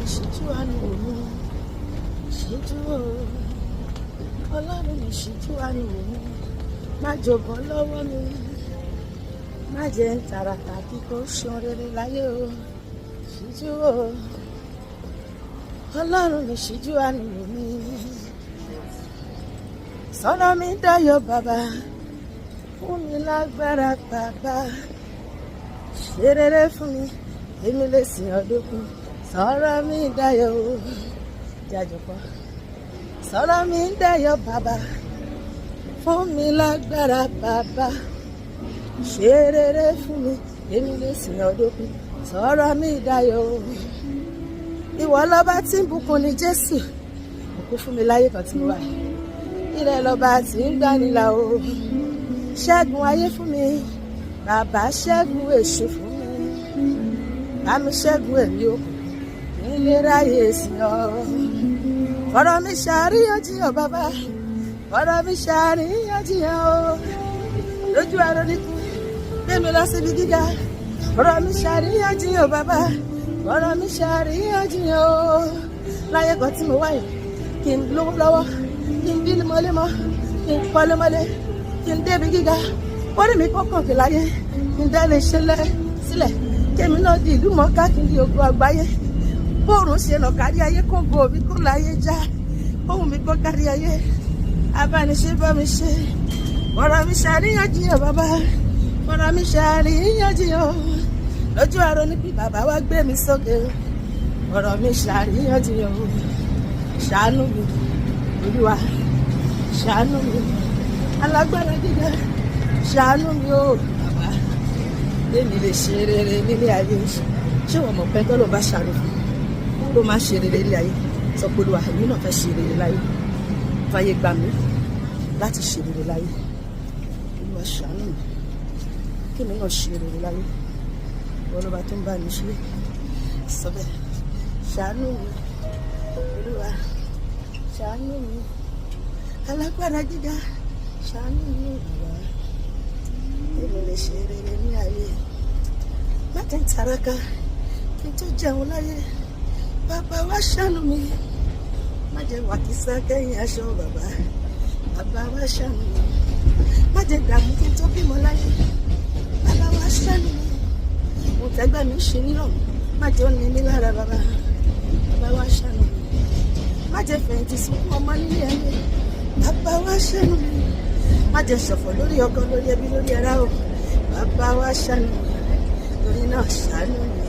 mi ṣíjú àánú wò mí, ṣíjú o. Ọlọ́run mi ṣíjú àánú wò mí, má jọ̀bọ́ lọ́wọ́ mi, má jẹ́ ń tàràkà kí kò ṣan rere láyé o, ṣíjú o. Ọlọ́run mi ṣíjú àánú wò mí, sọ̀rọ̀ mi dayọ̀ bàbá, fún mi lágbára bàbá, ṣe rere fún mi, èmi lè sìn ọdún kù. Sọ̀rọ̀ mi dayọ̀ o, jàjọpọ̀. Sọ̀rọ̀ mi dayọ̀ bàbá, fún mi lágbára bàbá, ṣe rere fún mi, èmi lè sìn ọdún kù. Sọ̀rọ̀ mi dayọ̀ o. Ìwọ lọ́ba tí ń bùkún ni Jésù, bùkún fún mi láyé kan tí mo wà. Ilẹ̀ lọ́ba tí ń gbanilà o, ṣẹ́gun ayé fún mi, bàbá ṣẹ́gun èṣù fún mi, bá mi ṣẹ́gun èmi o, nílé ráyè sí ọ. Ọ̀rọ̀ mi ṣàríyànjiyàn bàbá, ọ̀rọ̀ mi ṣàríyànjiyàn o, lójú ẹ̀rọ níkú, gbé mi lọ síbi gíga. Ọ̀rọ̀ mi ṣàríyànjiyàn bàbá, ọ̀rọ̀ mi ṣàríyànjiyàn o, láyé kan tí mo wáyé, kí n lówó lọ́wọ́, kí n bí lemọ́lemọ́, kí n pọ́ lemọ́lé, kí n débi gíga, orí mi kọ́kàn kì láyé, kí n dẹ́lẹ̀ ṣẹlẹ̀ sílẹ̀, kémi náà di ìlú mọ̀ọ́ká, kí n di ògo àgbáyé. Bóòrùn ṣe lọ kárí ayé, kó bo mi kó láyé já, ohun mi kó kárí ayé, abániṣe bá mi ṣe. Ọ̀rọ̀ mi ṣàríyànjiyàn bàbá, ọ̀rọ̀ mi ṣàríyànjiyàn, lójú àrò ní bí bàbá wá gbé mi sókè. Ọ̀rọ̀ mi ṣàríyànjiyàn, ṣàánú mi Olúwa, ṣàánú mi alágbára gíga, ṣàánú mi o bàbá, èmi lè ṣe rere nílé ayé. Ṣé wọn mọ̀ pé tó ló bá ṣàánú fún mi ló máa ṣe rere nílé ayé? Sọ pé Olúwa, èmi náà fẹ́ ṣe rere láyé, fàyè gbà mí láti ṣe rere láyé. Olúwa ṣàánú mi, kí èmi náà ṣe rere láyé. Olúwa tó ń bá mi ṣe, sọ bẹ́ẹ̀, ṣàánú mi Olúwa, ṣàánú mi alágbára gíga, ṣàánú mi bàbá, èmi lè ṣe rere ní ayé. Má jẹ́ ń tàràkà kí n tó jẹun láyé, bàbá wa ṣàánú mi. Má jẹ́ wàkísà kẹ́yìn aṣọ bàbá, bàbá wa ṣàánú mi. Má jẹ́ dààmú kí n tó bímọ láyé, bàbá wa ṣàánú mi. Mo tẹ́gbẹ́ mi ṣe nírọ̀, má jẹ́ ó ní mi lára bàbá, bàbá wa ṣàánú mi. Má jẹ́ fẹ̀yìntì sunkún ọmọ nílé ẹni, bàbá wa ṣàánú mi. Má jẹ́ ṣọ̀fọ̀ lórí ọkọ, lórí ẹbí, lórí ará o, bàbá wa ṣàánú mi. Torí náà ṣàánú mi.